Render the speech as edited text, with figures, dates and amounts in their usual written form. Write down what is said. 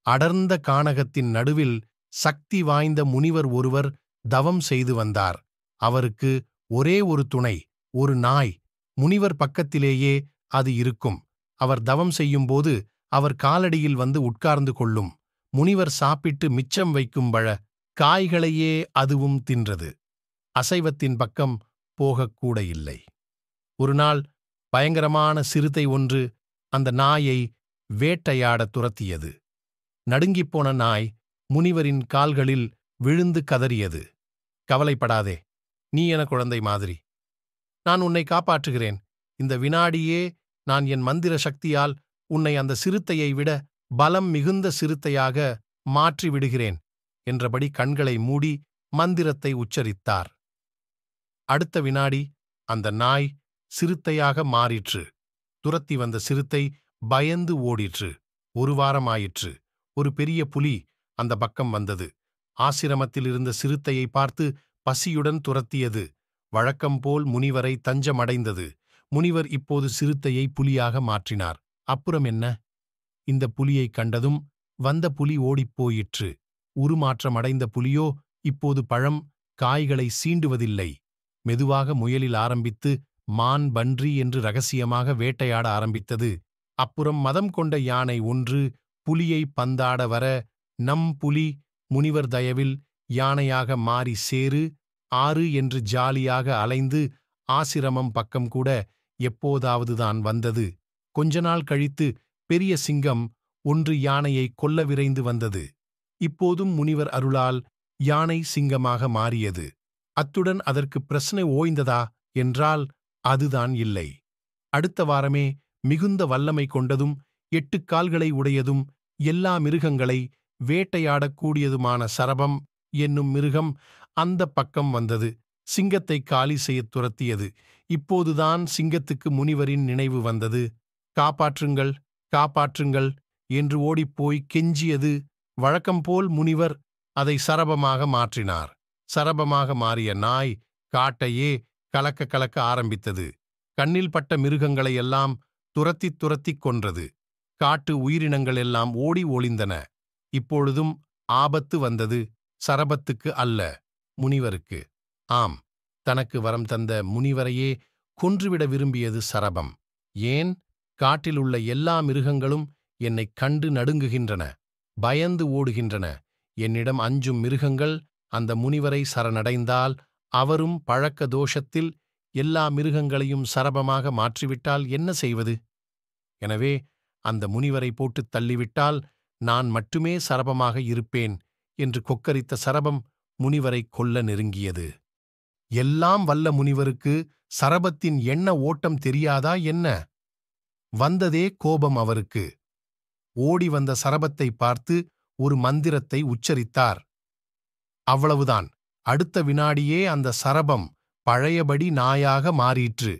அடர்ந்த கானகத்தின் நடுவில் சக்தி வாய்ந்த முனிவர் ஒருவர் தவம் செய்து வந்தார். அவருக்கு ஒரே ஒரு துணை, ஒரு நாய். முனிவர் பக்கத்திலேயே அது இருக்கும். அவர் தவம் செய்யும்போது அவர் காலடியில் வந்து உட்கார்ந்து கொள்ளும். முனிவர் சாப்பிட்டு மிச்சம் வைக்கும் காய்களையே அதுவும் தின்றது. அசைவத்தின் பக்கம் போகக்கூட இல்லை. ஒருநாள் பயங்கரமான சிறுத்தை ஒன்று அந்த நாயை வேட்டையாட துரத்தியது. நடுங்கிப்போன நாய் முனிவரின் கால்களில் விழுந்து கதறியது. "கவலைப்படாதே, நீ என குழந்தை மாதிரி. நான் உன்னை காப்பாற்றுகிறேன். இந்த வினாடியே நான் என் மந்திர சக்தியால் உன்னை அந்த சிறுத்தையை விட பலம் மிகுந்த சிறுத்தையாக மாற்றி விடுகிறேன்" என்றபடி கண்களை மூடி மந்திரத்தை உச்சரித்தார். அடுத்த வினாடி அந்த நாய் சிறுத்தையாக மாறிற்று. துரத்தி வந்த சிறுத்தை பயந்து ஓடிற்று. ஒரு வாரம் ஆயிற்று. ஒரு பெரிய புலி அந்த பக்கம் வந்தது. ஆசிரமத்தில் இருந்த சிறுத்தையை பார்த்து பசியுடன் துரத்தியது. வழக்கம்போல் முனிவரை தஞ்சமடைந்தது. முனிவர் இப்போது சிறுத்தையை புலியாக மாற்றினார். அப்புறம் என்ன? இந்த புலியைக் கண்டதும் வந்த புலி ஓடிப்போயிற்று. உருமாற்றமடைந்த புலியோ இப்போது பழம், காய்களை சீண்டுவதில்லை. மெதுவாக முயலில் ஆரம்பித்து மான், பன்றி என்று ரகசியமாக வேட்டையாட ஆரம்பித்தது. அப்புறம் மதம் கொண்ட யானை ஒன்று புலியை பந்தாட வர, நம் புலி முனிவர் தயவில் யானையாக மாறி சேறு, ஆறு என்று ஜாலியாக அலைந்து ஆசிரமம் பக்கம் கூட எப்போதாவதுதான் வந்தது. கொஞ்ச நாள் கழித்து பெரிய சிங்கம் ஒன்று யானையை கொல்ல விரைந்து வந்தது. இப்போதும் முனிவர் அருளால் யானை சிங்கமாக மாறியது. அத்துடன் அதற்கு பிரச்சனை ஓய்ந்ததா என்றால் அதுதான் இல்லை. அடுத்த வாரமே மிகுந்த வல்லமை கொண்டதும் 8 கால்களை உடையதும் எல்லா மிருகங்களை வேட்டையாடக்கூடியதுமான சரபம் என்னும் மிருகம் அந்த பக்கம் வந்தது. சிங்கத்தை காலி செய்யத் துரத்தியது. இப்போதுதான் சிங்கத்துக்கு முனிவரின் நினைவு வந்தது. "காப்பாற்றுங்கள், காப்பாற்றுங்கள்" என்று ஓடிப்போய் கெஞ்சியது. வழக்கம்போல் முனிவர் அதை சரபமாக மாற்றினார். சரபமாக மாறிய நாய் காட்டையே கலக்க கலக்க ஆரம்பித்தது. கண்ணில் பட்ட மிருகங்களையெல்லாம் துரத்திக் கொன்றது. காட்டு உயிரினங்கள் எல்லாம் ஓடி ஒளிந்தன. இப்பொழுதும் ஆபத்து வந்தது. சரபத்துக்கு அல்ல, முனிவருக்கு. ஆம், தனக்கு வரம் தந்த முனிவரையே கொன்றுவிட விரும்பியது சரபம். ஏன்? காட்டிலுள்ள எல்லா மிருகங்களும் என்னைக் கண்டு நடுங்குகின்றன, பயந்து ஓடுகின்றன. என்னிடம் அஞ்சும் மிருகங்கள் அந்த முனிவரை சரணடைந்தால், அவரும் பழக்க தோஷத்தில் எல்லா மிருகங்களையும் சரபமாக மாற்றிவிட்டால் என்ன செய்வது? எனவே அந்த முனிவரை போட்டுத் தள்ளிவிட்டால் நான் மட்டுமே சரபமாக இருப்பேன் என்று கொக்கரித்த சரபம் முனிவரை கொல்ல நெருங்கியது. எல்லாம் வல்ல முனிவருக்கு சரபத்தின் எண்ண ஓட்டம் தெரியாதா என்ன? வந்ததே கோபம் அவருக்கு. ஓடி வந்த சரபத்தை பார்த்து ஒரு மந்திரத்தை உச்சரித்தார். அவ்வளவுதான். அடுத்த வினாடியே அந்த சரபம் பழையபடி நாயாக மாறிற்று.